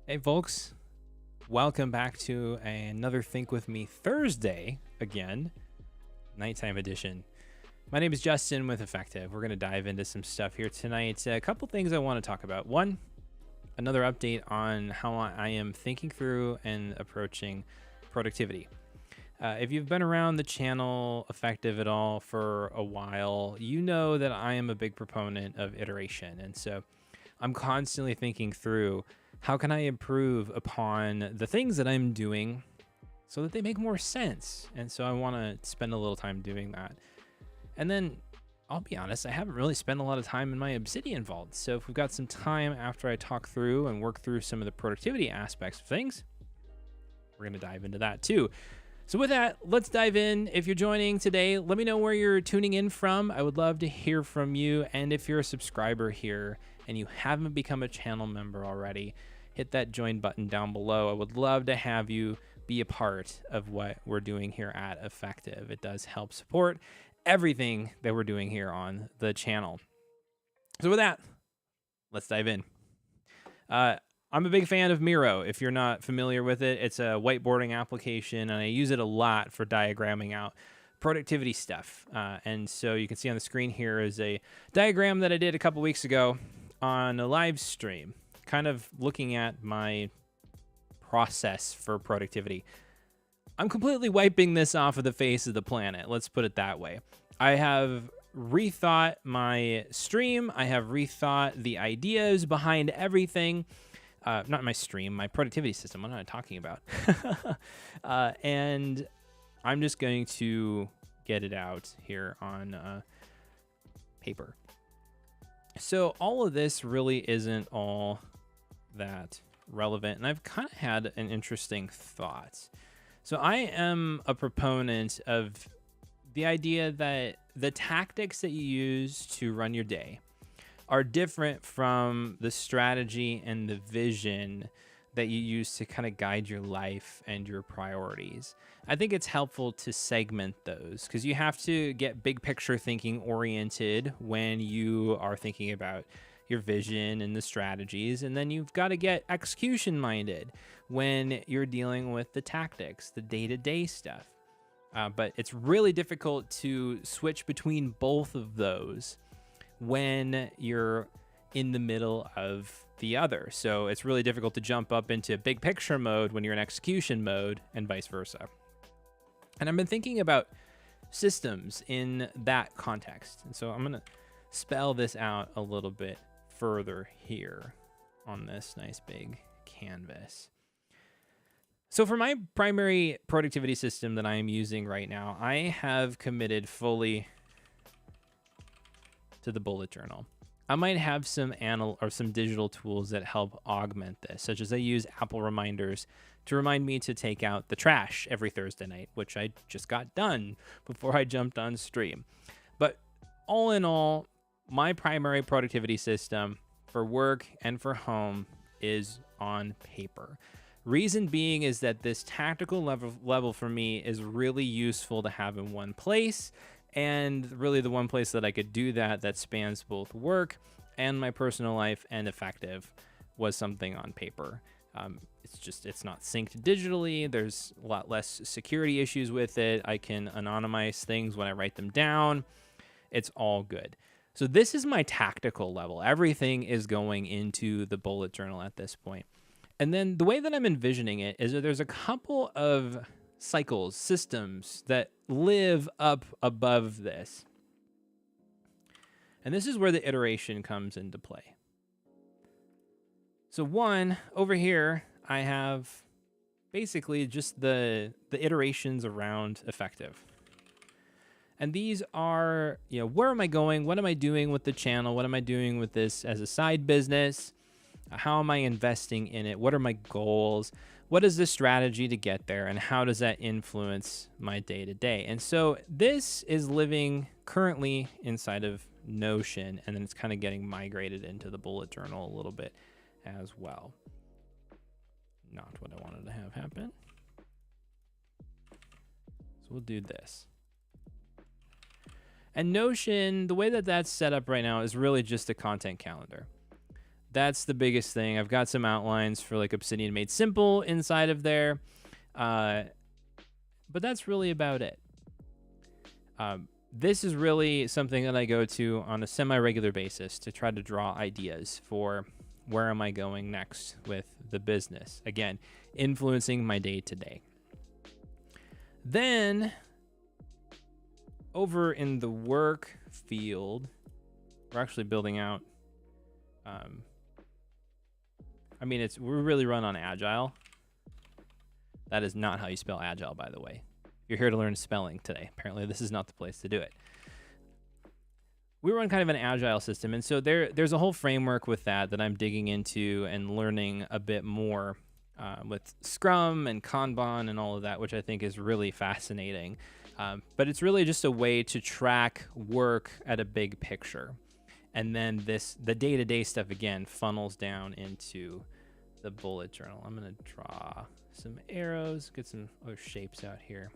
Hey, folks. Welcome back to another Think With Me Thursday again, nighttime edition. My name is Justin with Effective. We're going to dive into some stuff here tonight. A couple things I want to talk about. One, another update on how I am thinking through and approaching productivity. If you've been around the channel Effective at all for a while, you know that I am a big proponent of iteration. And so I'm constantly thinking through how can I improve upon the things that I'm doing so that they make more sense. And so I want to spend a little time doing that. And then I'll be honest, I haven't really spent a lot of time in my Obsidian vault. So if we've got some time after I talk through and work through some of the productivity aspects of things, we're going to dive into that too. So with that, let's dive in. If you're joining today, let me know where you're tuning in from. I would love to hear from you. And if you're a subscriber here and you haven't become a channel member already, hit that join button down below. I would love to have you be a part of what we're doing here at Effective. It does help support everything that we're doing here on the channel. So with that, let's dive in. I'm a big fan of Miro. If you're not familiar with it, it's a whiteboarding application, and I use it a lot for diagramming out productivity stuff. And so you can see on the screen here is a diagram that I did a couple weeks ago on a live stream, kind of looking at my process for productivity. I'm completely wiping this off of the face of the planet. Let's put it that way. I have rethought my stream. I have rethought the ideas behind everything. Not my stream, my productivity system. What am I talking about? And I'm just going to get it out here on paper. So all of this really isn't all that relevant, and I've kind of had an interesting thought. So I am a proponent of the idea that the tactics that you use to run your day are different from the strategy and the vision that you use to kind of guide your life and your priorities. I think it's helpful to segment those because you have to get big picture thinking oriented when you are thinking about your vision and the strategies. And then you've got to get execution minded when you're dealing with the tactics, the day-to-day stuff. But it's really difficult to switch between both of those when you're in the middle of the other. So it's really difficult to jump up into big picture mode when you're in execution mode and vice versa. And I've been thinking about systems in that context. And so I'm going to spell this out a little bit further here on this nice big canvas. So for my primary productivity system that I am using right now, I have committed fully to the bullet journal. I might have some digital tools that help augment this, such as I use Apple reminders to remind me to take out the trash every Thursday night, which I just got done before I jumped on stream. But all in all, my primary productivity system for work and for home is on paper. Reason being is that this tactical level for me is really useful to have in one place. And really the one place that I could do that spans both work and my personal life and Effective was something on paper. It's not synced digitally. There's a lot less security issues with it. I can anonymize things when I write them down. It's all good. So this is my tactical level. Everything is going into the bullet journal at this point. And then the way that I'm envisioning it is that there's a couple of cycles, systems that live up above this. And this is where the iteration comes into play. So one, over here, I have basically just the iterations around Effective. And these are, where am I going? What am I doing with the channel? What am I doing with this as a side business? How am I investing in it? What are my goals? What is the strategy to get there? And how does that influence my day-to-day? And so this is living currently inside of Notion, and then it's kind of getting migrated into the bullet journal a little bit as well. Not what I wanted to have happen. So we'll do this. And Notion, the way that that's set up right now is really just a content calendar. That's the biggest thing. I've got some outlines for like Obsidian Made Simple inside of there. But that's really about it. This is really something that I go to on a semi-regular basis to try to draw ideas for where am I going next with the business. Again, influencing my day-to-day. Then, over in the work field, we're actually building out. We're really run on agile. That is not how you spell agile, by the way. You're here to learn spelling today. Apparently, this is not the place to do it. We run kind of an agile system, and so there's a whole framework with that I'm digging into and learning a bit more with Scrum and Kanban and all of that, which I think is really fascinating. But it's really just a way to track work at a big picture. And then the day-to-day stuff, again, funnels down into the bullet journal. I'm going to draw some arrows, get some other shapes out here.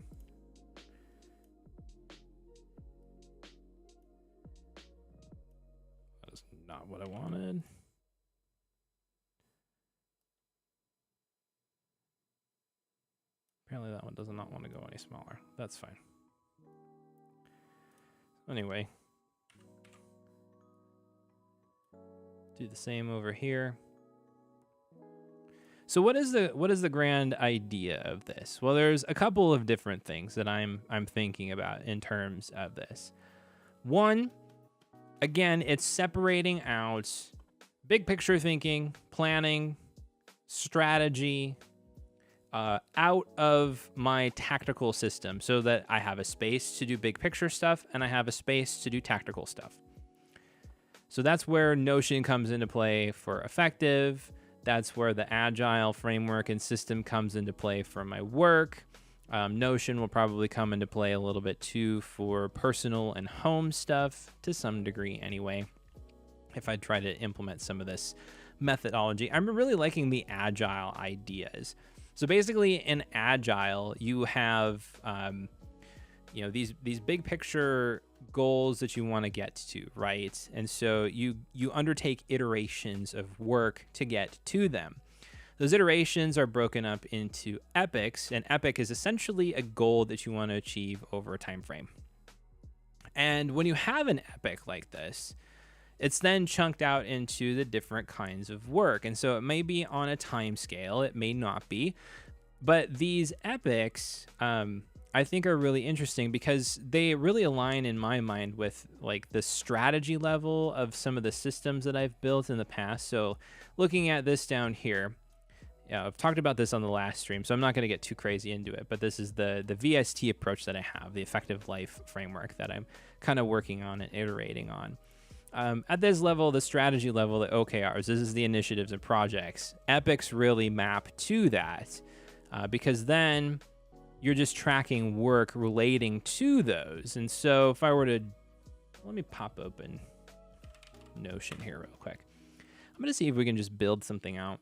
That's not what I wanted. Apparently that one does not want to go any smaller. That's fine. Anyway. Do the same over here. So what is the grand idea of this? Well, there's a couple of different things that I'm thinking about in terms of this. One, again, it's separating out big picture thinking, planning, strategy, out of my tactical system so that I have a space to do big picture stuff and I have a space to do tactical stuff. So that's where Notion comes into play for effective. That's where the agile framework and system comes into play for my work. Notion will probably come into play a little bit too for personal and home stuff to some degree anyway, if I try to implement some of this methodology. I'm really liking the agile ideas. So basically in agile, you have these big picture goals that you want to get to, right? And so you undertake iterations of work to get to them. Those iterations are broken up into epics, and epic is essentially a goal that you want to achieve over a time frame. And when you have an epic like this, it's then chunked out into the different kinds of work. And so it may be on a time scale, it may not be, but these epics, I think are really interesting because they really align in my mind with like the strategy level of some of the systems that I've built in the past. So looking at this down here, I've talked about this on the last stream, so I'm not going to get too crazy into it, but this is the VST approach that I have, the effective life framework that I'm kind of working on and iterating on. At this level, the strategy level, the OKRs, this is the initiatives and projects. Epics really map to that because then you're just tracking work relating to those. And so if I were to, let me pop open Notion here real quick. I'm going to see if we can just build something out.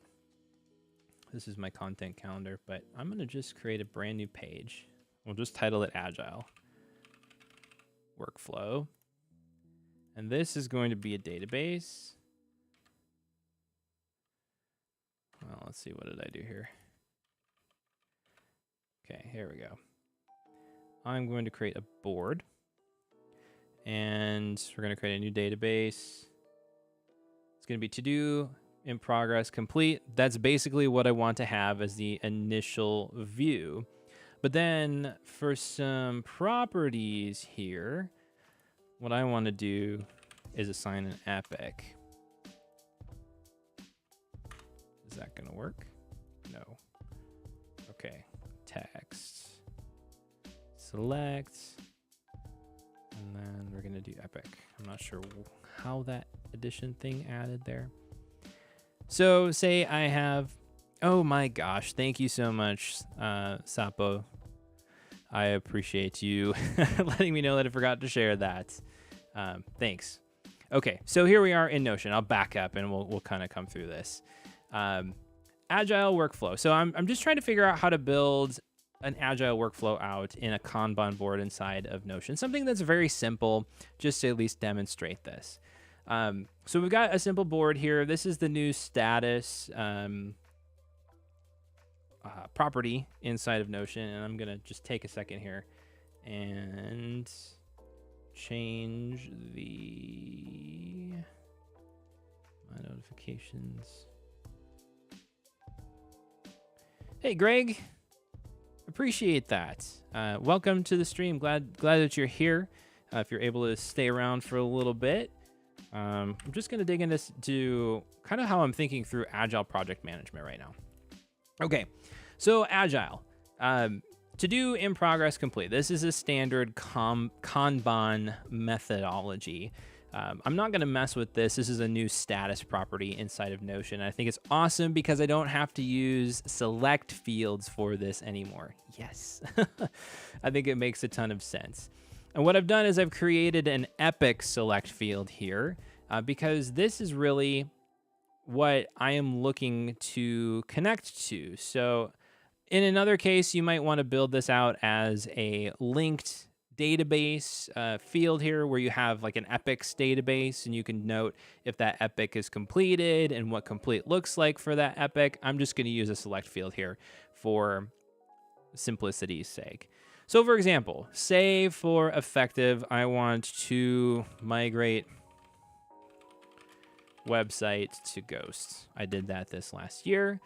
This is my content calendar, but I'm going to just create a brand new page. We'll just title it Agile Workflow. And this is going to be a database. Well, let's see, what did I do here? Okay, here we go. I'm going to create a board. And we're going to create a new database. It's going to be to do, in progress, complete. That's basically what I want to have as the initial view. But then for some properties here, what I want to do is assign an epic. Is that going to work? No. Okay. Text. Select. And then we're going to do epic. I'm not sure how that addition thing added there. So say I have, oh my gosh, thank you so much, Sapo. I appreciate you letting me know that I forgot to share that. Thanks. Okay, so here we are in Notion. I'll back up and we'll kind of come through this. Agile workflow. So I'm just trying to figure out how to build an agile workflow out in a Kanban board inside of Notion. Something that's very simple, just to at least demonstrate this. So we've got a simple board here. This is the new status property inside of Notion. And I'm going to just take a second here and change my notifications. Hey, Greg. Appreciate that. Welcome to the stream. Glad that you're here. If you're able to stay around for a little bit. I'm just going to dig into kind of how I'm thinking through agile project management right now. Okay, so agile. To do in progress complete. This is a standard Kanban methodology. I'm not going to mess with this. This is a new status property inside of Notion. I think it's awesome because I don't have to use select fields for this anymore. Yes, I think it makes a ton of sense. And what I've done is I've created an epic select field here because this is really what I am looking to connect to. So in another case, you might want to build this out as a linked database field here where you have like an epics database and you can note if that epic is completed and what complete looks like for that epic. I'm just going to use a select field here for simplicity's sake. So for example, say for effective, I want to migrate website to Ghost. I did that this last year.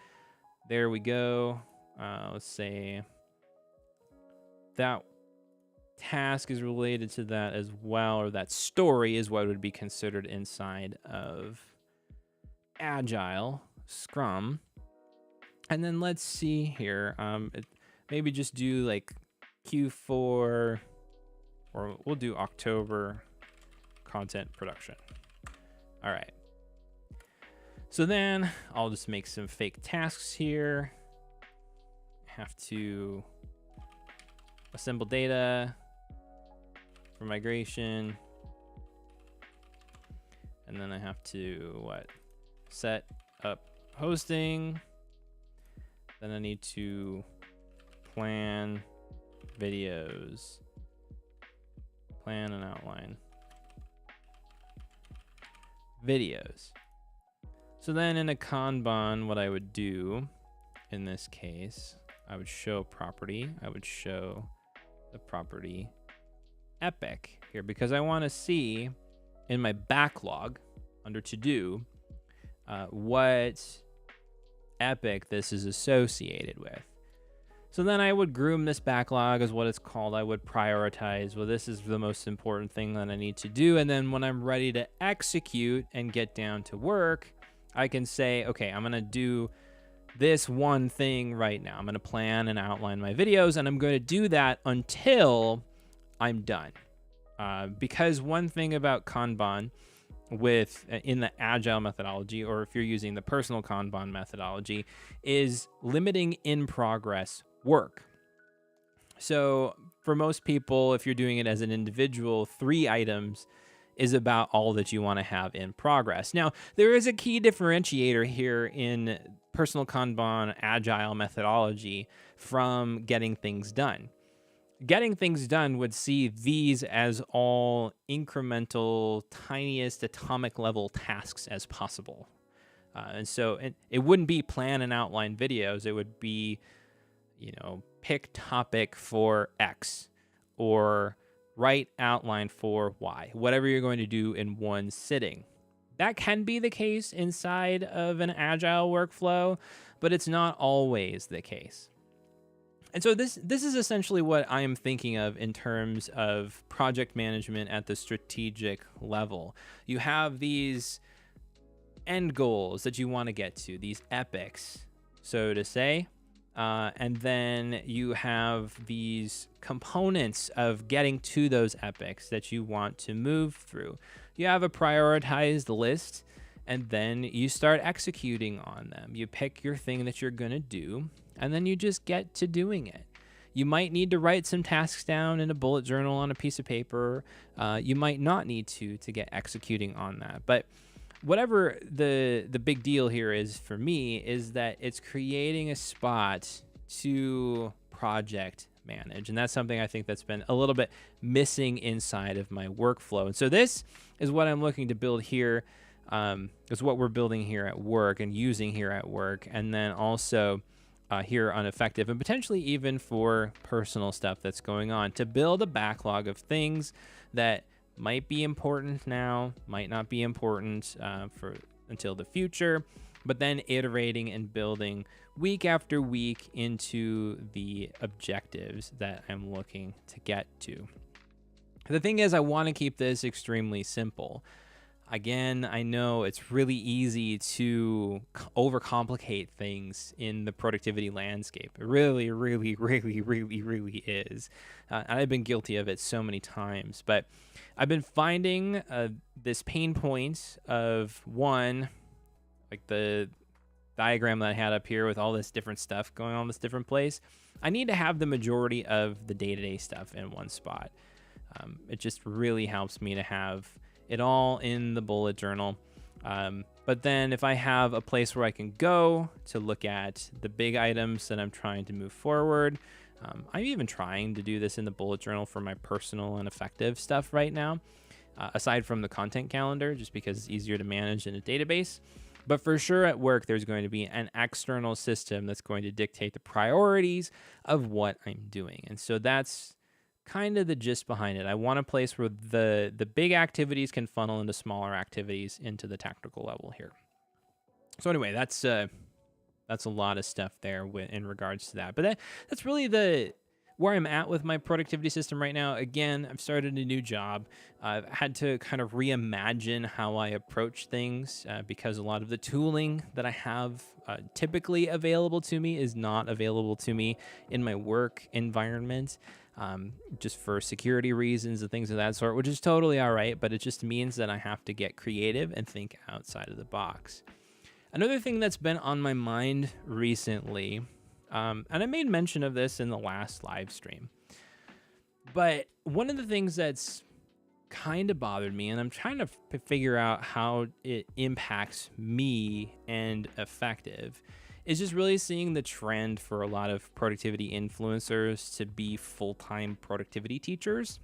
There we go. Let's say that task is related to that as well, or that story is what would be considered inside of Agile, Scrum. And then let's see here. Maybe just do like Q4, or we'll do October content production. All right. So then I'll just make some fake tasks here. Have to assemble data for migration. And then I have to set up hosting. Then I need to plan videos, plan and outline videos. So then in a Kanban, what I would do in this case, I would show property. I would show the property epic here because I want to see in my backlog under to do what epic this is associated with. So then I would groom this backlog as what it's called. I would prioritize, well, this is the most important thing that I need to do. And then when I'm ready to execute and get down to work, I can say, okay, I'm going to do this one thing right now. I'm going to plan and outline my videos, and I'm going to do that until I'm done. Because one thing about Kanban in the agile methodology, or if you're using the personal Kanban methodology, is limiting in progress work. So for most people, if you're doing it as an individual, 3 items is about all that you want to have in progress. Now, there is a key differentiator here in personal Kanban agile methodology from getting things done. Getting things done would see these as all incremental, tiniest atomic level tasks as possible. And so it wouldn't be plan and outline videos. It would be, pick topic for X or write outline for Y, whatever you're going to do in one sitting. That can be the case inside of an agile workflow, but it's not always the case. And so this is essentially what I am thinking of in terms of project management at the strategic level. You have these end goals that you want to get to, these epics, so to say. And then you have these components of getting to those epics that you want to move through. You have a prioritized list, and then you start executing on them. You pick your thing that you're going to do, and then you just get to doing it. You might need to write some tasks down in a bullet journal on a piece of paper. You might not need to get executing on that. But whatever the big deal here is for me is that it's creating a spot to project manage. And that's something I think that's been a little bit missing inside of my workflow. And so this is what I'm looking to build here, is what we're building here at work and using here at work, and then also here on Effective, and potentially even for personal stuff that's going on, to build a backlog of things that might be important now, might not be important for until the future, but then iterating and building week after week into the objectives that I'm looking to get to. The thing is, I want to keep this extremely simple. Again, I know it's really easy to overcomplicate things in the productivity landscape. It really, really, really, really, really is. And I've been guilty of it so many times. But I've been finding this pain point of, one, like the diagram that I had up here with all this different stuff going on in this different place. I need to have the majority of the day-to-day stuff in one spot. It just really helps me to have it all in the bullet journal. But then if I have a place where I can go to look at the big items that I'm trying to move forward, I'm even trying to do this in the bullet journal for my personal and effective stuff right now, aside from the content calendar, just because it's easier to manage in a database. But for sure at work, there's going to be an external system that's going to dictate the priorities of what I'm doing. And so that's kind of the gist behind it. I want a place where the big activities can funnel into smaller activities into the tactical level here. So anyway, that's a lot of stuff there in regards to that. But that's really where I'm at with my productivity system right now. Again, I've started a new job. I've had to kind of reimagine how I approach things because a lot of the tooling that I have typically available to me is not available to me in my work environment. Just for security reasons and things of that sort, which is totally all right, but it just means that I have to get creative and think outside of the box. Another thing that's been on my mind recently, and I made mention of this in the last live stream, but one of the things that's kind of bothered me, and I'm trying to figure out how it impacts me and Effective, is just really seeing the trend for a lot of productivity influencers to be full-time productivity teachers.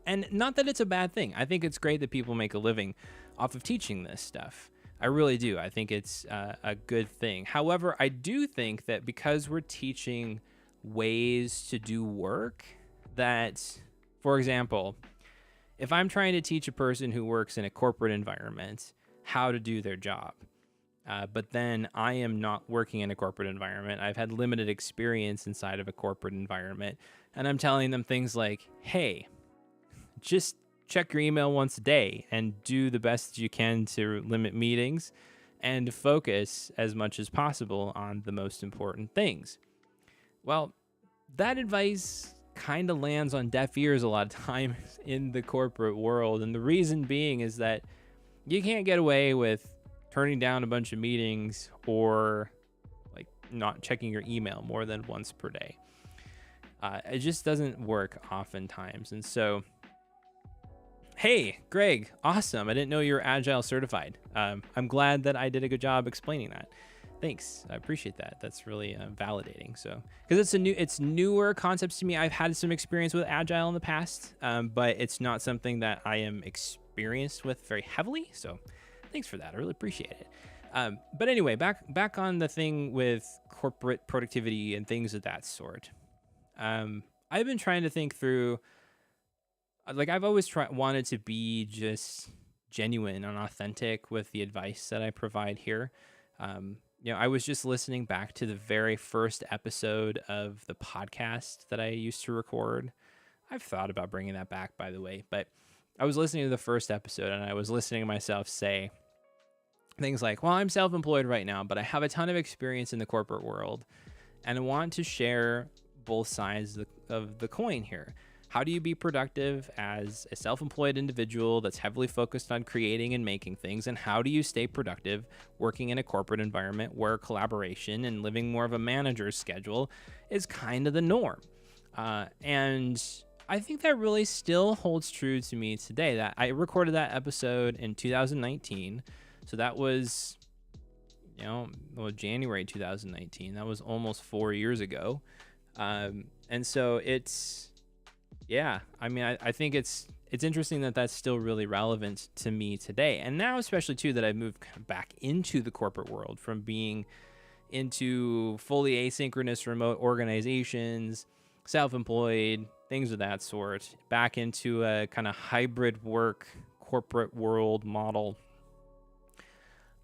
And not that it's a bad thing. I think it's great that people make a living off of teaching this stuff. I really do. I think it's a good thing. However, I do think that because we're teaching ways to do work, that, for example, if I'm trying to teach a person who works in a corporate environment how to do their job, but then I am not working in a corporate environment, I've had limited experience inside of a corporate environment, and I'm telling them things like, hey, just check your email once a day and do the best you can to limit meetings and focus as much as possible on the most important things. Well, that advice kind of lands on deaf ears a lot of times in the corporate world, and the reason being is that you can't get away with turning down a bunch of meetings or like not checking your email more than once per day. It just doesn't work oftentimes. And so, hey, Greg, awesome. I didn't know you were agile certified. I'm glad that I did a good job explaining that. Thanks. I appreciate that. That's really validating. So, because it's newer concepts to me. I've had some experience with agile in the past, but it's not something that I am experienced with very heavily. So thanks for that. I really appreciate it. But anyway, back on the thing with corporate productivity and things of that sort. I've been trying to think through, like, I've always wanted to be just genuine and authentic with the advice that I provide here. I was just listening back to the very first episode of the podcast that I used to record. I've thought about bringing that back, by the way, but I was listening to the first episode and I was listening to myself say things like, well, I'm self-employed right now, but I have a ton of experience in the corporate world and I want to share both sides of the coin here. How do you be productive as a self-employed individual that's heavily focused on creating and making things? And how do you stay productive working in a corporate environment where collaboration and living more of a manager's schedule is kind of the norm? And I think that really still holds true to me today. That I recorded that episode in 2019. So that was, January 2019. That was almost 4 years ago. And so it's Yeah, I mean, I think it's interesting that that's still really relevant to me today, and now especially too that I've moved back into the corporate world from being into fully asynchronous remote organizations, self-employed, things of that sort, back into a kind of hybrid work corporate world model.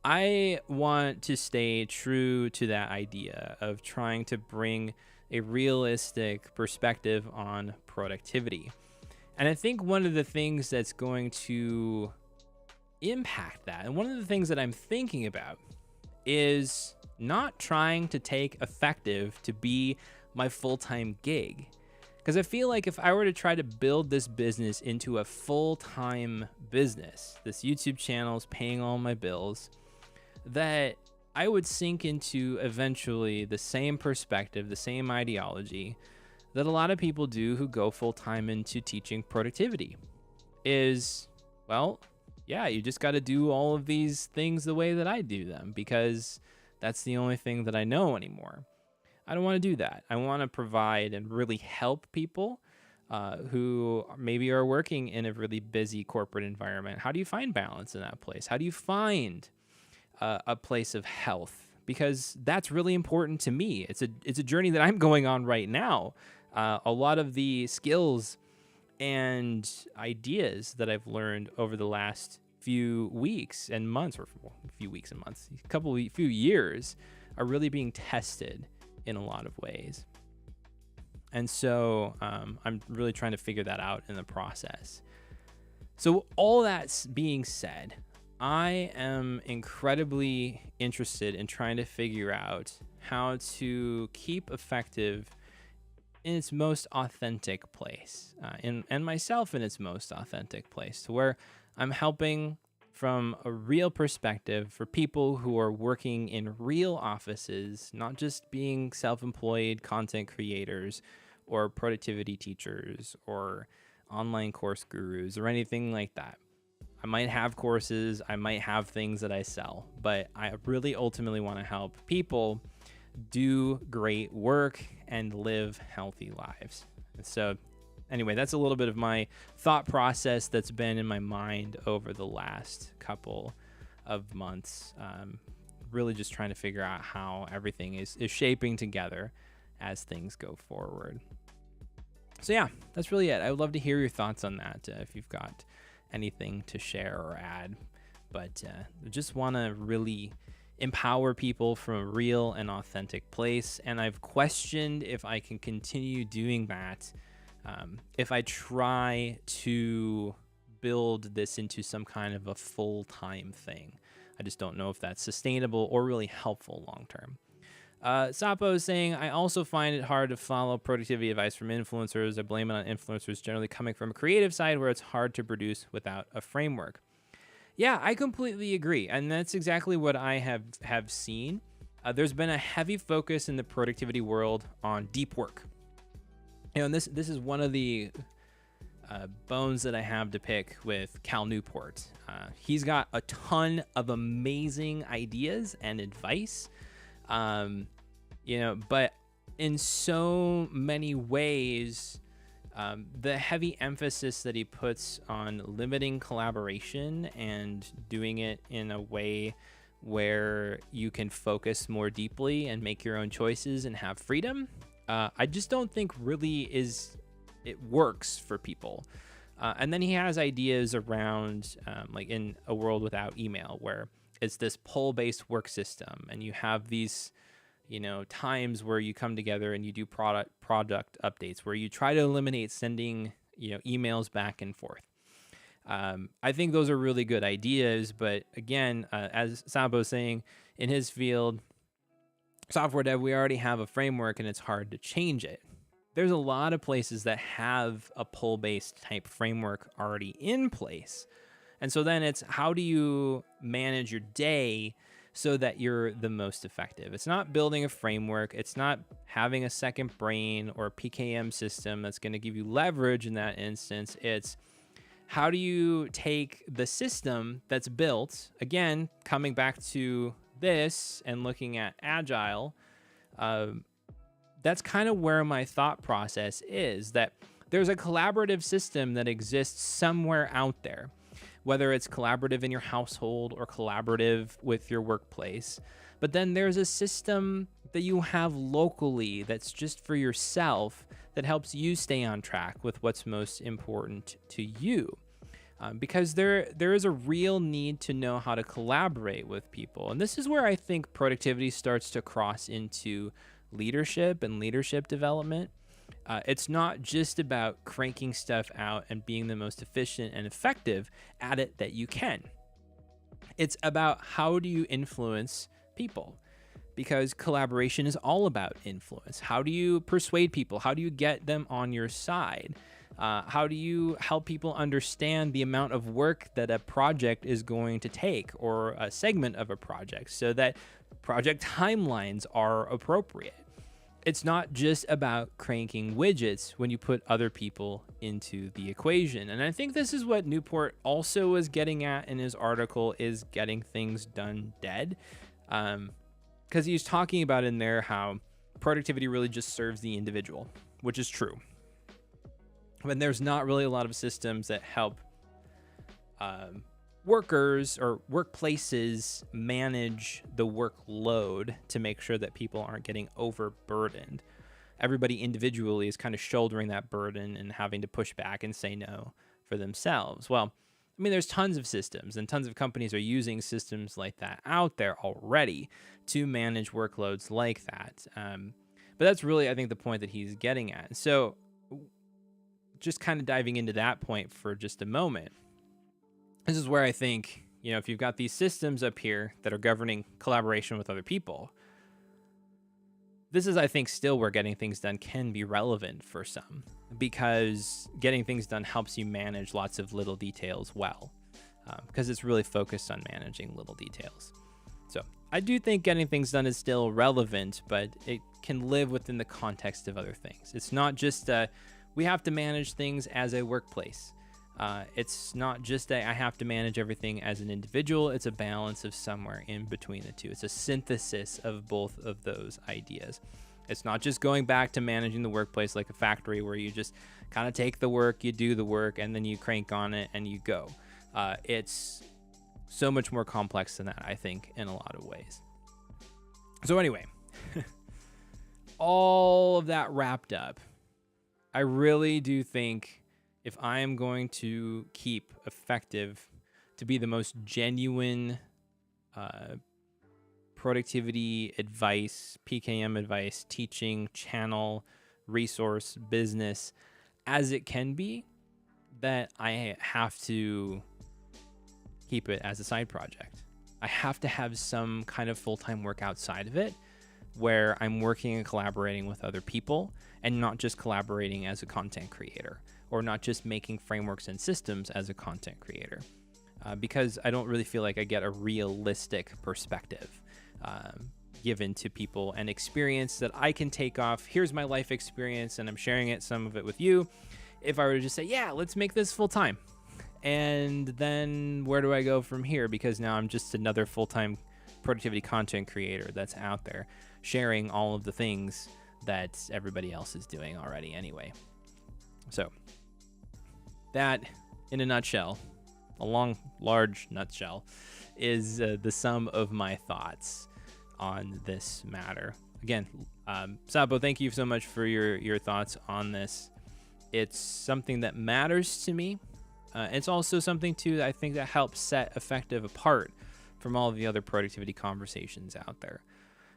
I want to stay true to that idea of trying to bring a realistic perspective on productivity. And I think one of the things that's going to impact that, and one of the things that I'm thinking about, is not trying to take effective to be my full-time gig. Because I feel like if I were to try to build this business into a full-time business, this YouTube channel is paying all my bills, that I would sink into eventually the same perspective, the same ideology that a lot of people do who go full-time into teaching productivity is, well, yeah, you just got to do all of these things the way that I do them because that's the only thing that I know anymore. I don't want to do that. I want to provide and really help people who maybe are working in a really busy corporate environment. How do you find balance in that place? How do you find a place of health? Because that's really important to me. It's a journey that I'm going on right now. A lot of the skills and ideas that I've learned over the last few weeks and months, or a few weeks and months, few years, are really being tested in a lot of ways. And so I'm really trying to figure that out in the process. So all that being said, I am incredibly interested in trying to figure out how to keep effective in its most authentic place, and myself in its most authentic place, to where I'm helping from a real perspective for people who are working in real offices, not just being self-employed content creators or productivity teachers or online course gurus or anything like that. I might have courses, I might have things that I sell, but I really ultimately want to help people do great work and live healthy lives. And so anyway, that's a little bit of my thought process that's been in my mind over the last couple of months. Really just trying to figure out how everything is shaping together as things go forward. So yeah, that's really it. I would love to hear your thoughts on that if you've got anything to share or add. But just want to really empower people from a real and authentic place. And I've questioned if I can continue doing that if I try to build this into some kind of a full-time thing. I just don't know if that's sustainable or really helpful long-term. Sapo is saying, I also find it hard to follow productivity advice from influencers. I blame it on influencers generally coming from a creative side where it's hard to produce without a framework. Yeah, I completely agree. And that's exactly what I have seen. There's been a heavy focus in the productivity world on deep work. You know, and this is one of the bones that I have to pick with Cal Newport. He's got a ton of amazing ideas and advice, but in so many ways, the heavy emphasis that he puts on limiting collaboration and doing it in a way where you can focus more deeply and make your own choices and have freedom, I just don't think really it works for people. And then he has ideas around like in a world without email, where it's this pull-based work system, and you have these times where you come together and you do product updates where you try to eliminate sending emails back and forth. I think those are really good ideas, but again, as Sabo is saying, in his field, software dev, we already have a framework and it's hard to change it. There's a lot of places that have a pull-based type framework already in place. And so then it's, how do you manage your day so that you're the most effective? It's not building a framework. It's not having a second brain or a PKM system that's going to give you leverage in that instance. It's, how do you take the system that's built, again, coming back to this and looking at agile, that's kind of where my thought process is, that There's a collaborative system that exists somewhere out there, whether it's collaborative in your household or collaborative with your workplace. But then there's a system that you have locally that's just for yourself that helps you stay on track with what's most important to you. Because there is a real need to know how to collaborate with people. And this is where I think productivity starts to cross into leadership and leadership development. It's not just about cranking stuff out and being the most efficient and effective at it that you can. It's about how do you influence people, because collaboration is all about influence. How do you persuade people? How do you get them on your side? How do you help people understand the amount of work that a project is going to take, or a segment of a project, so that project timelines are appropriate? It's not just about cranking widgets when you put other people into the equation. And I think this is what Newport also was getting at in his article, is getting things done dead. Because he's talking about in there how productivity really just serves the individual, which is true. But there's not really a lot of systems that help workers or workplaces manage the workload to make sure that people aren't getting overburdened. Everybody individually is kind of shouldering that burden and having to push back and say no for themselves. Well, I mean, there's tons of systems, and tons of companies are using systems like that out there already to manage workloads like that. But that's really, I think, the point that he's getting at. So just kind of diving into that point for just a moment. This is where I think, if you've got these systems up here that are governing collaboration with other people, this is, I think, still where getting things done can be relevant for some, because getting things done helps you manage lots of little details well, because it's really focused on managing little details. So I do think getting things done is still relevant, but it can live within the context of other things. It's not just we have to manage things as a workplace. It's not just that I have to manage everything as an individual. It's a balance of somewhere in between the two. It's a synthesis of both of those ideas. It's not just going back to managing the workplace like a factory where you just kind of take the work, you do the work, and then you crank on it and you go. It's so much more complex than that, I think, in a lot of ways. So anyway, all of that wrapped up, I really do think if I am going to keep effective to be the most genuine productivity advice, PKM advice, teaching, channel, resource, business as it can be, that I have to keep it as a side project. I have to have some kind of full-time work outside of it where I'm working and collaborating with other people, and not just collaborating as a content creator, or not just making frameworks and systems as a content creator, because I don't really feel like I get a realistic perspective given to people, and experience that I can take off. Here's my life experience, and I'm sharing it, some of it with you. If I were to just say, yeah, let's make this full time, and then where do I go from here? Because now I'm just another full-time productivity content creator that's out there sharing all of the things that everybody else is doing already anyway. So that, in a nutshell, a long, large nutshell, is the sum of my thoughts on this matter. Again, Sabo, thank you so much for your thoughts on this. It's something that matters to me. It's also something, too, that I think that helps set Effective apart from all of the other productivity conversations out there.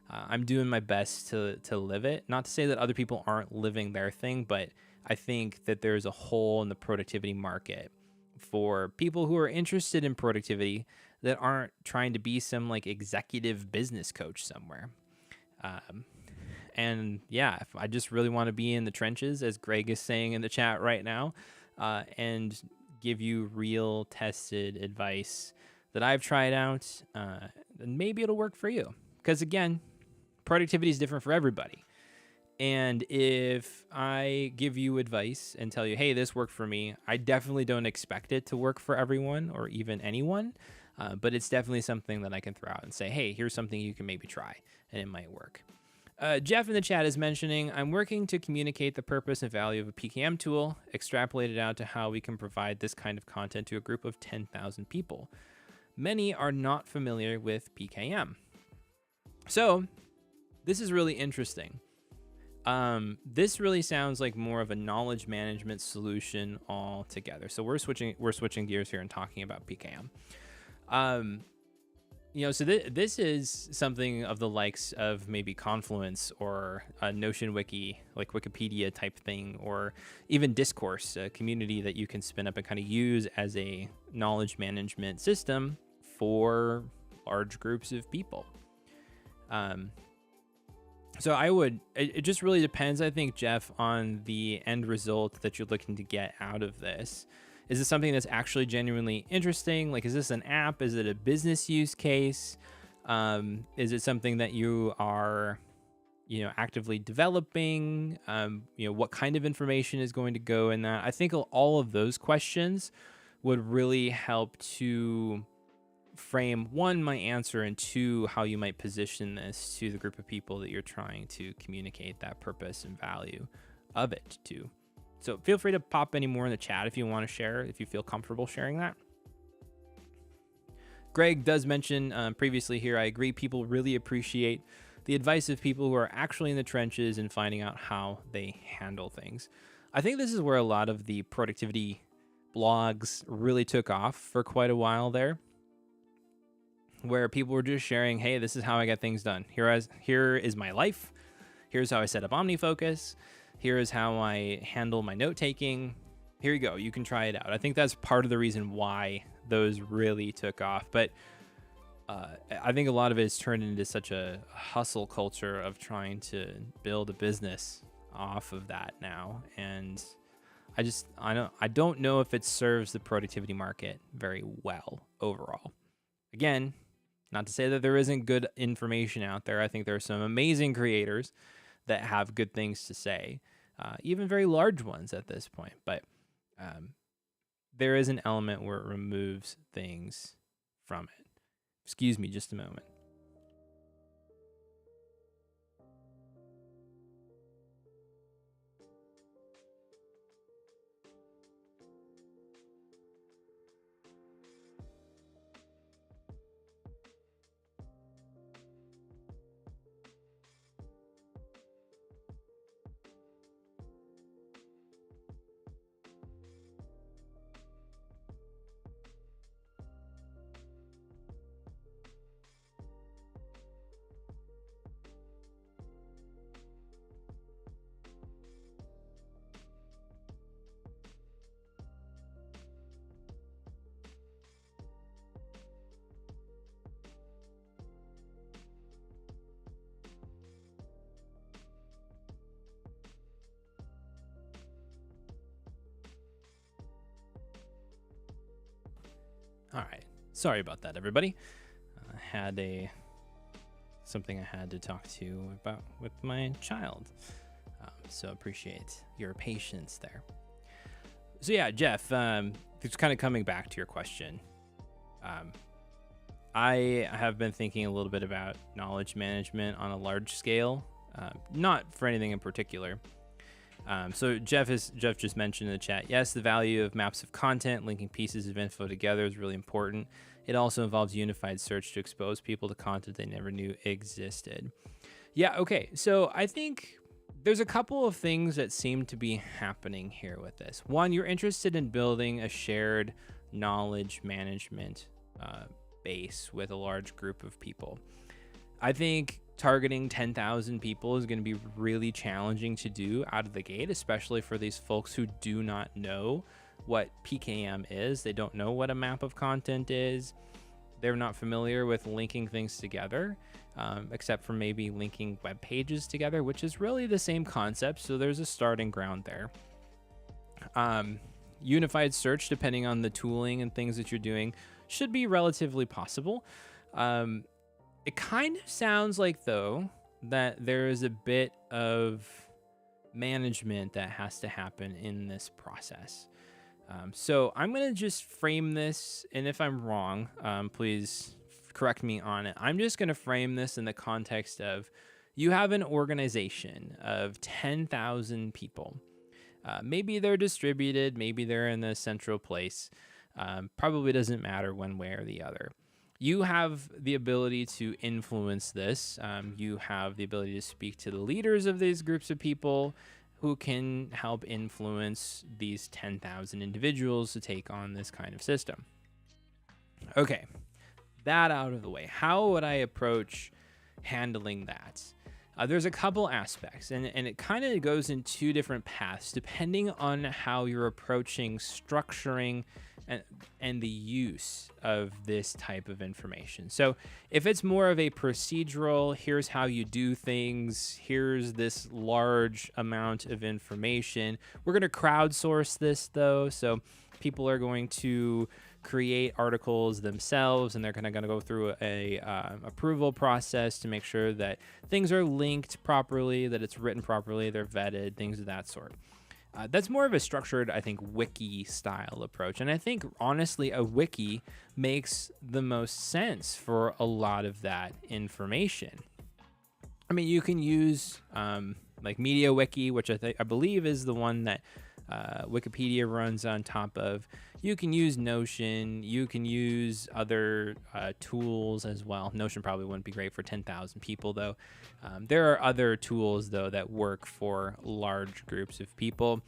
I'm doing my best to live it. Not to say that other people aren't living their thing, but I think that there's a hole in the productivity market for people who are interested in productivity that aren't trying to be some like executive business coach somewhere. And yeah, if I just really want to be in the trenches, as Greg is saying in the chat right now, and give you real tested advice that I've tried out, then maybe it'll work for you. Because again, productivity is different for everybody. And if I give you advice and tell you, hey, this worked for me, I definitely don't expect it to work for everyone or even anyone. But it's definitely something that I can throw out and say, hey, here's something you can maybe try and it might work. Jeff in the chat is mentioning, I'm working to communicate the purpose and value of a PKM tool, extrapolate it out to how we can provide this kind of content to a group of 10,000 people. Many are not familiar with PKM. So this is really interesting. This really sounds like more of a knowledge management solution altogether. So we're switching gears here and talking about PKM. So this is something of the likes of maybe Confluence or a Notion Wiki, like Wikipedia type thing, or even Discourse, a community that you can spin up and kind of use as a knowledge management system for large groups of people. So it just really depends, I think, Jeff, on the end result that you're looking to get out of this. Is this something that's actually genuinely interesting? Like, is this an app? Is it a business use case? Is it something that you are, actively developing? What kind of information is going to go in that? I think all of those questions would really help to frame, one, my answer, and two, how you might position this to the group of people that you're trying to communicate that purpose and value of it to. So feel free to pop any more in the chat if you want to share, if you feel comfortable sharing that. Greg does mention previously here, I agree, people really appreciate the advice of people who are actually in the trenches and finding out how they handle things. I think this is where a lot of the productivity blogs really took off for quite a while there, where people were just sharing, hey, this is how I get things done. Here is my life. Here's how I set up OmniFocus. Here is how I handle my note taking. Here you go. You can try it out. I think that's part of the reason why those really took off. But I think a lot of it is turned into such a hustle culture of trying to build a business off of that now. And I don't know if it serves the productivity market very well overall. Again, not to say that there isn't good information out there. I think there are some amazing creators that have good things to say, even very large ones at this point. But there is an element where it removes things from it. Excuse me just a moment. All right. Sorry about that, everybody. I had something I had to talk to you about with my child. So appreciate your patience there. So yeah, Jeff, just kind of coming back to your question. I have been thinking a little bit about knowledge management on a large scale, not for anything in particular. So Jeff just mentioned in the chat, yes, the value of maps of content, linking pieces of info together is really important. It also involves unified search to expose people to content they never knew existed. Yeah, okay. So I think there's a couple of things that seem to be happening here with this. One, you're interested in building a shared knowledge management base with a large group of people. I think targeting 10,000 people is going to be really challenging to do out of the gate, especially for these folks who do not know what PKM is. They don't know what a map of content is. They're not familiar with linking things together, except for maybe linking web pages together, which is really the same concept. So there's a starting ground there. Unified search, depending on the tooling and things that you're doing, should be relatively possible. It kind of sounds like, though, that there is a bit of management that has to happen in this process. So I'm going to just frame this, and if I'm wrong, please correct me on it. I'm just going to frame this in the context of You have an organization of 10,000 people. Maybe they're distributed, maybe they're in a central place. Probably doesn't matter one way or the other. You have the ability to influence this. You have the ability to speak to the leaders of these groups of people who can help influence these 10,000 individuals to take on this kind of system. Okay, that out of the way. How would I approach handling that? There's a couple aspects, and it kind of goes in two different paths depending on how you're approaching structuring and the use of this type of information. So if it's more of a procedural, here's how you do things, here's this large amount of information. We're going to crowdsource this though. So people are going to create articles themselves, and they're going to go through a approval process to make sure that things are linked properly, that it's written properly, they're vetted, things of that sort. That's more of a structured, I think, wiki style approach. And I think, honestly, a wiki makes the most sense for a lot of that information. I mean, you can use like MediaWiki, which I believe is the one that Wikipedia runs on top of. You can use Notion. You can use other tools as well. Notion probably wouldn't be great for 10,000 people, though. There are other tools, though, that work for large groups of people.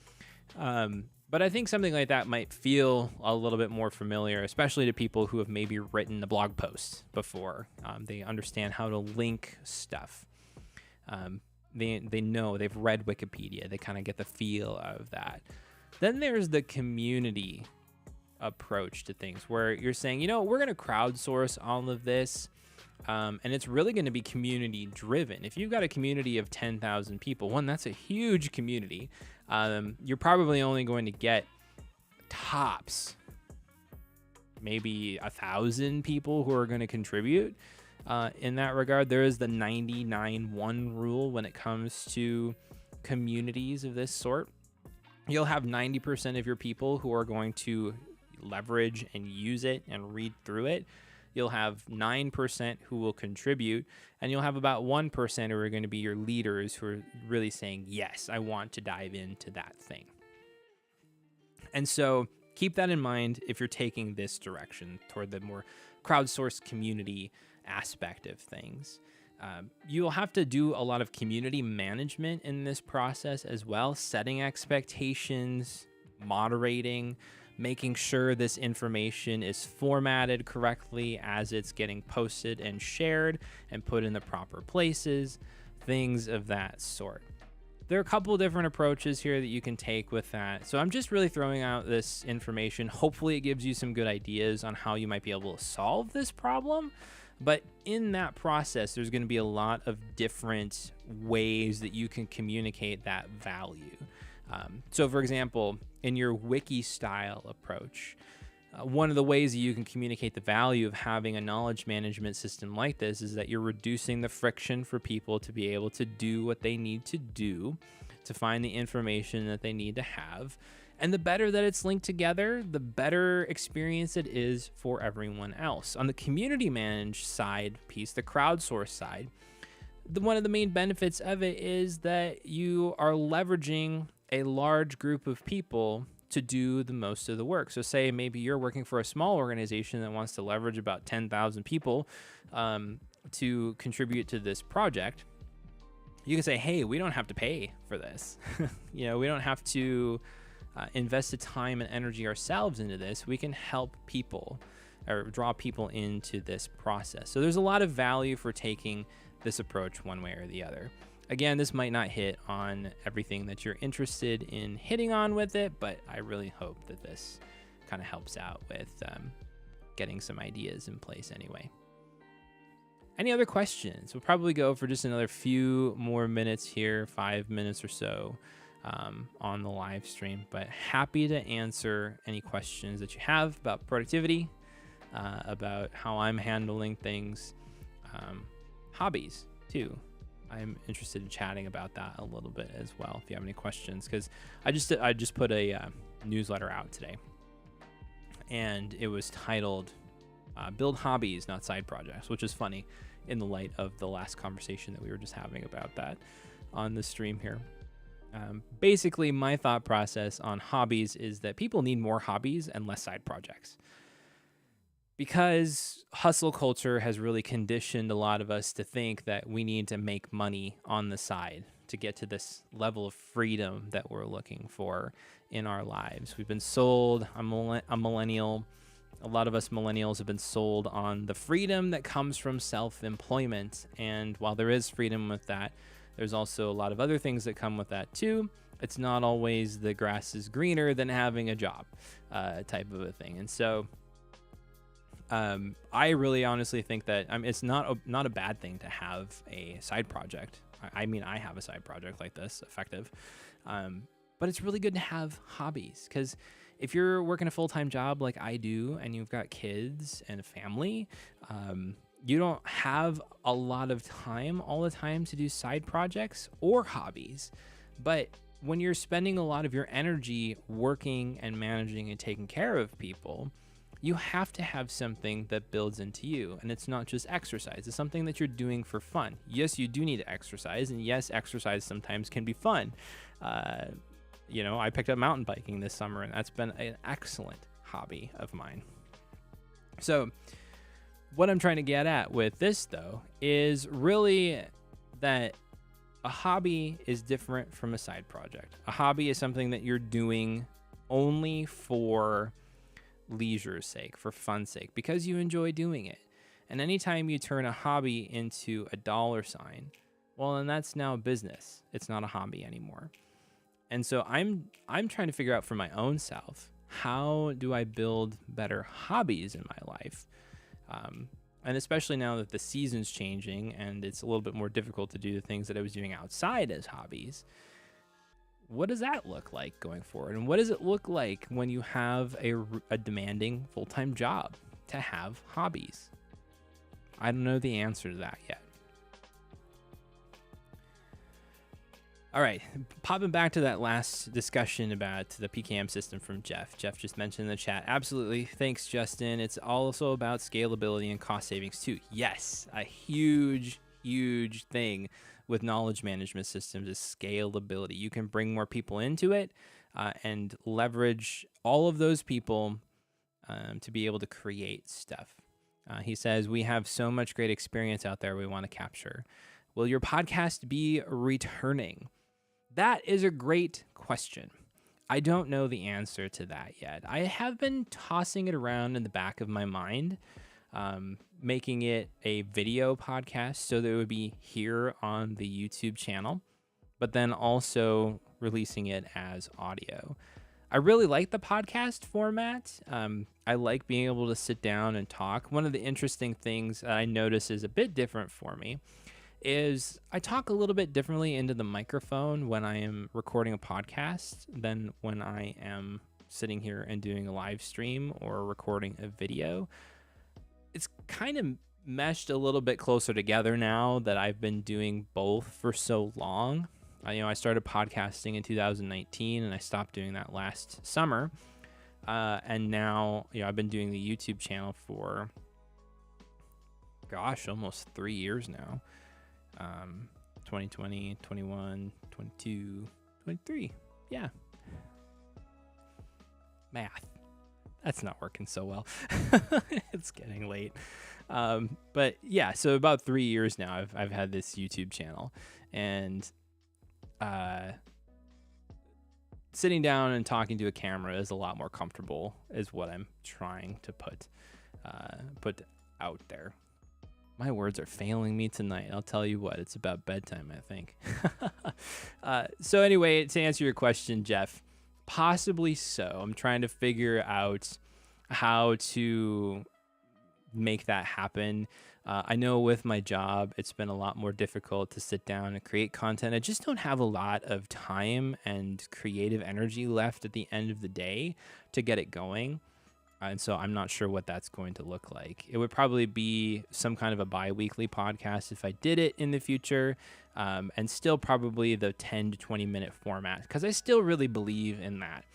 But I think something like that might feel a little bit more familiar, especially to people who have maybe written a blog post before. They understand how to link stuff. They know, they've read Wikipedia. They kind of get the feel of that. Then there's the community approach to things where you're saying, we're going to crowdsource all of this. And it's really going to be community driven. If you've got a community of 10,000 people, that's a huge community. You're probably only going to get tops, maybe 1,000 people who are going to contribute. In that regard, there is the 99-1 rule when it comes to communities of this sort. You'll have 90% of your people who are going to leverage and use it and read through it. You'll have 9% who will contribute, and you'll have about 1% who are going to be your leaders who are really saying, yes, I want to dive into that thing. And so keep that in mind if you're taking this direction toward the more crowdsourced community aspect of things. You'll have to do a lot of community management in this process as well, setting expectations, moderating, making sure this information is formatted correctly as it's getting posted and shared and put in the proper places, things of that sort. There are a couple of different approaches here that you can take with that. So I'm just really throwing out this information. Hopefully it gives you some good ideas on how you might be able to solve this problem. But in that process, there's going to be a lot of different ways that you can communicate that value. So for example, in your wiki style approach, one of the ways that you can communicate the value of having a knowledge management system like this is that you're reducing the friction for people to be able to do what they need to do, to find the information that they need to have. And the better that it's linked together, the better experience it is for everyone else. On the community managed side piece, the crowdsource side, one of the main benefits of it is that you are leveraging a large group of people to do the most of the work. So say maybe you're working for a small organization that wants to leverage about 10,000 people to contribute to this project. You can say, hey, we don't have to pay for this. We don't have to invest the time and energy ourselves into this. We can help people or draw people into this process. So there's a lot of value for taking this approach one way or the other. Again, this might not hit on everything that you're interested in hitting on with it, but I really hope that this kind of helps out with getting some ideas in place anyway. Any other questions? We'll probably go for just another few more minutes here, 5 minutes or so on the live stream, but happy to answer any questions that you have about productivity, about how I'm handling things, hobbies too. I'm interested in chatting about that a little bit as well if you have any questions, because I just put a newsletter out today, and it was titled Build Hobbies, Not Side Projects, which is funny in the light of the last conversation that we were just having about that on the stream here. Basically, my thought process on hobbies is that people need more hobbies and less side projects. Because hustle culture has really conditioned a lot of us to think that we need to make money on the side to get to this level of freedom that we're looking for in our lives. We've been sold, I'm a millennial, a lot of us millennials have been sold on the freedom that comes from self-employment. And while there is freedom with that, there's also a lot of other things that come with that too. It's not always the grass is greener than having a job type of a thing. And so I really honestly think that it's not a bad thing to have a side project. I mean, I have a side project like this, Effective. But it's really good to have hobbies, because if you're working a full-time job like I do and you've got kids and a family, you don't have a lot of time all the time to do side projects or hobbies. But when you're spending a lot of your energy working and managing and taking care of people, you have to have something that builds into you. And it's not just exercise. It's something that you're doing for fun. Yes, you do need to exercise. And yes, exercise sometimes can be fun. I picked up mountain biking this summer, and that's been an excellent hobby of mine. So what I'm trying to get at with this, though, is really that a hobby is different from a side project. A hobby is something that you're doing only for leisure's sake, for fun's sake, because you enjoy doing it. And anytime you turn a hobby into a dollar sign, well, then that's now business. It's not a hobby anymore. And so I'm trying to figure out for my own self, how do I build better hobbies in my life? And especially now that the season's changing and it's a little bit more difficult to do the things that I was doing outside as hobbies, what does that look like going forward? And what does it look like when you have a demanding full-time job to have hobbies? I don't know the answer to that yet. All right, popping back to that last discussion about the PKM system from Jeff. Jeff just mentioned in the chat. Absolutely. Thanks, Justin. It's also about scalability and cost savings too. Yes, a huge, huge thing with knowledge management systems is scalability. You can bring more people into it and leverage all of those people to be able to create stuff. He says, we have so much great experience out there we want to capture. Will your podcast be returning? That is a great question. I don't know the answer to that yet. I have been tossing it around in the back of my mind, making it a video podcast so that it would be here on the YouTube channel, but then also releasing it as audio. I really like the podcast format. I like being able to sit down and talk. One of the interesting things that I notice is a bit different for me is I talk a little bit differently into the microphone when I am recording a podcast than when I am sitting here and doing a live stream or recording a video. It's kind of meshed a little bit closer together now that I've been doing both for so long. I started podcasting in 2019 and I stopped doing that last summer. And now, I've been doing the YouTube channel for, almost 3 years now. 2020, 21, 22, 23. Yeah. Math. That's not working so well. It's getting late. But yeah, so about 3 years now I've had this YouTube channel, and sitting down and talking to a camera is a lot more comfortable, is what I'm trying to put out there. My words are failing me tonight. I'll tell you what, it's about bedtime, I think. So anyway, to answer your question, Jeff, possibly so. I'm trying to figure out how to make that happen. I know with my job, it's been a lot more difficult to sit down and create content. I just don't have a lot of time and creative energy left at the end of the day to get it going. And so I'm not sure what that's going to look like. It would probably be some kind of a bi-weekly podcast if I did it in the future, and still probably the 10 to 20 minute format, because I still really believe in that.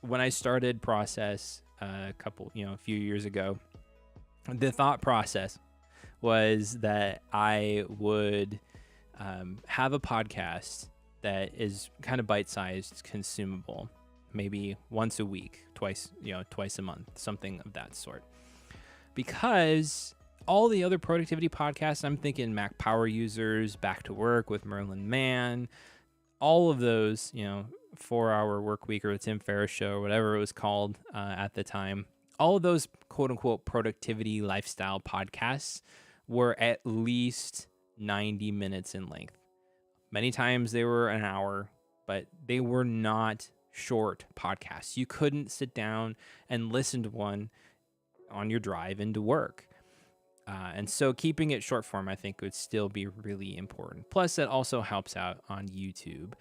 When I started Process a few years ago, the thought process was that I would have a podcast that is kind of bite-sized, consumable, maybe once a week, twice a month, something of that sort. Because all the other productivity podcasts, I'm thinking Mac Power Users, Back to Work with Merlin Mann, all of those, 4-Hour Work Week or the Tim Ferriss Show or whatever it was called at the time, all of those quote unquote productivity lifestyle podcasts were at least 90 minutes in length. Many times they were an hour, but they were not short podcasts. You couldn't sit down and listen to one on your drive into work. And so keeping it short form, I think, would still be really important. Plus, it also helps out on YouTube.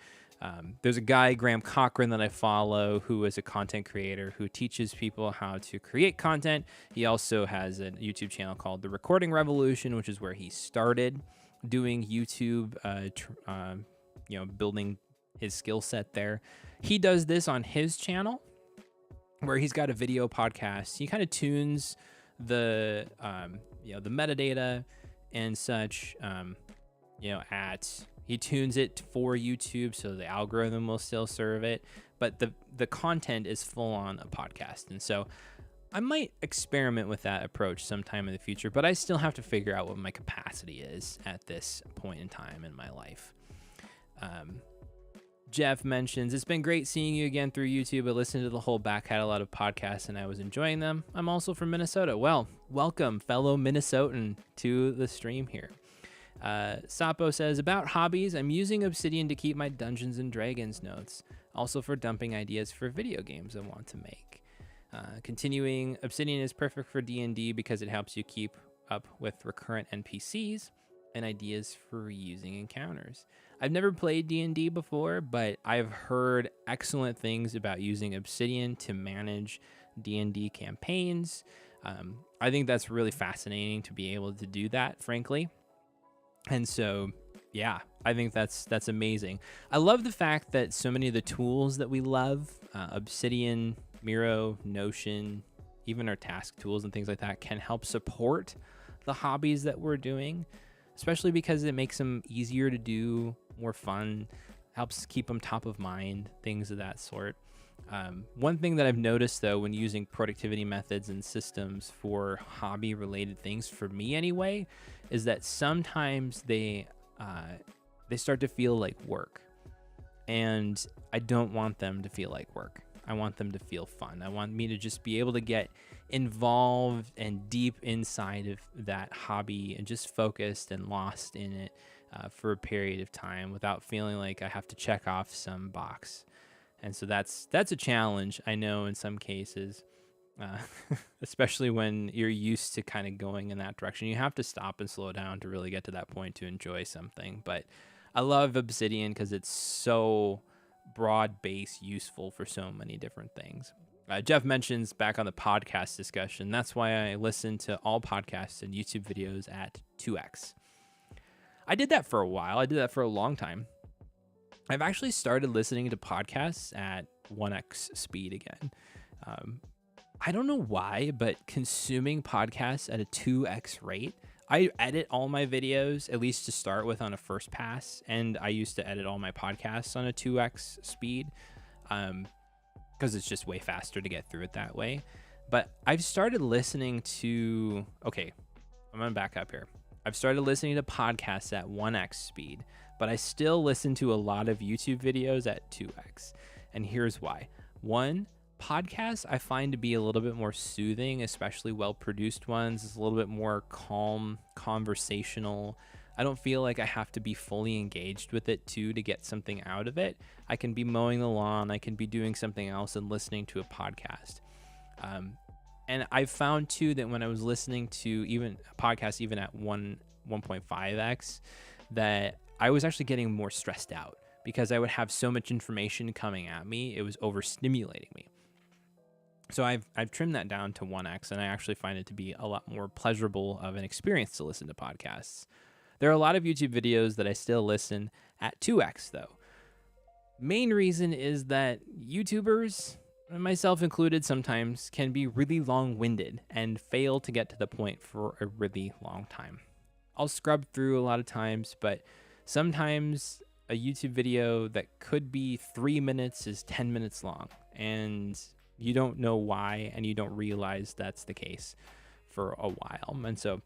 There's a guy, Graham Cochran, that I follow, who is a content creator who teaches people how to create content. He also has a YouTube channel called The Recording Revolution, which is where he started doing YouTube, building his skill set there. He does this on his channel where he's got a video podcast. He kind of tunes the metadata and such, he tunes it for YouTube so the algorithm will still serve it, but the content is full on a podcast. And so I might experiment with that approach sometime in the future, but I still have to figure out what my capacity is at this point in time in my life. Jeff mentions, it's been great seeing you again through YouTube. I listened to the whole back catalog of podcasts and I was enjoying them. I'm also from Minnesota. Well, welcome, fellow Minnesotan, to the stream here. Sapo says, about hobbies, I'm using Obsidian to keep my Dungeons and Dragons notes, also for dumping ideas for video games I want to make. Continuing, Obsidian is perfect for D&D because it helps you keep up with recurrent NPCs and ideas for reusing encounters. I've never played D&D before, but I've heard excellent things about using Obsidian to manage D&D campaigns. I think that's really fascinating to be able to do that, frankly. And so, yeah, I think that's amazing. I love the fact that so many of the tools that we love, Obsidian, Miro, Notion, even our task tools and things like that, can help support the hobbies that we're doing, especially because it makes them easier to do, more fun, helps keep them top of mind, things of that sort. One thing that I've noticed, though, when using productivity methods and systems for hobby-related things, for me anyway, is that sometimes they start to feel like work. And I don't want them to feel like work. I want them to feel fun. I want me to just be able to get involved and deep inside of that hobby and just focused and lost in it for a period of time without feeling like I have to check off some box. And so that's a challenge, I know, in some cases, especially when you're used to kind of going in that direction. You have to stop and slow down to really get to that point to enjoy something. But I love Obsidian because it's so broad-based, useful for so many different things. Jeff mentions back on the podcast discussion, that's why I listen to all podcasts and YouTube videos at 2x. I did that for a while. I did that for a long time. I've actually started listening to podcasts at 1x speed again. I don't know why, but consuming podcasts at a 2x rate, I edit all my videos, at least to start with, on a first pass, and I used to edit all my podcasts on a 2x speed because it's just way faster to get through it that way. But I've started listening to, okay, I'm going to back up here. I've started listening to podcasts at 1x speed, but I still listen to a lot of YouTube videos at 2x. And here's why. One, podcasts I find to be a little bit more soothing, especially well-produced ones. It's a little bit more calm, conversational. I don't feel like I have to be fully engaged with it too to get something out of it. I can be mowing the lawn, I can be doing something else and listening to a podcast. And I found too that when I was listening to even a podcast, even at 1.5x, that I was actually getting more stressed out because I would have so much information coming at me. It was overstimulating me. So I've trimmed that down to 1x, and I actually find it to be a lot more pleasurable of an experience to listen to podcasts. There are a lot of YouTube videos that I still listen at 2x, though. Main reason is that YouTubers, myself included sometimes, can be really long-winded and fail to get to the point for a really long time. I'll scrub through a lot of times, but sometimes a YouTube video that could be 3 minutes is 10 minutes long, and you don't know why, and you don't realize that's the case for a while. And so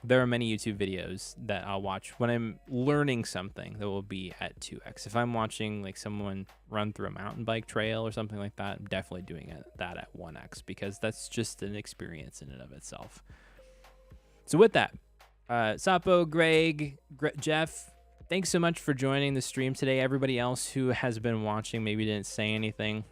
there are many YouTube videos that I'll watch when I'm learning something that will be at 2x. If I'm watching like someone run through a mountain bike trail or something like that, I'm definitely doing that at 1x, because that's just an experience in and of itself. So with that, Sapo, Greg, Jeff, thanks so much for joining the stream today. Everybody else who has been watching, maybe didn't say anything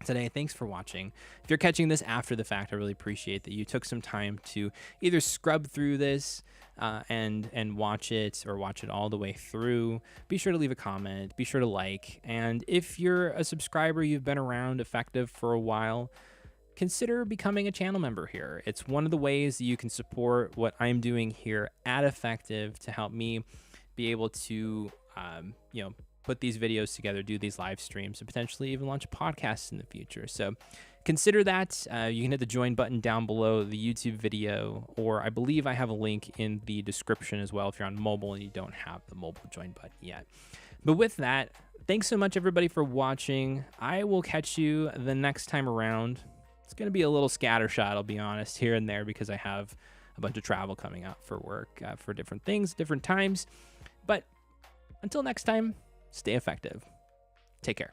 today, thanks for watching. If you're catching this after the fact, I really appreciate that you took some time to either scrub through this and watch it, or watch it all the way through. Be sure to leave a comment, be sure to like, and if you're a subscriber, you've been around Effective for a while, consider becoming a channel member here. It's one of the ways that you can support what I'm doing here at Effective to help me be able to put these videos together, do these live streams, and potentially even launch podcasts in the future. So consider that. You can hit the join button down below the YouTube video, or I believe I have a link in the description as well if you're on mobile and you don't have the mobile join button yet. But with that, thanks so much everybody for watching. I will catch you the next time around. It's going to be a little scattershot, I'll be honest, here and there, because I have a bunch of travel coming up for work, for different things, different times. But until next time, stay effective. Take care.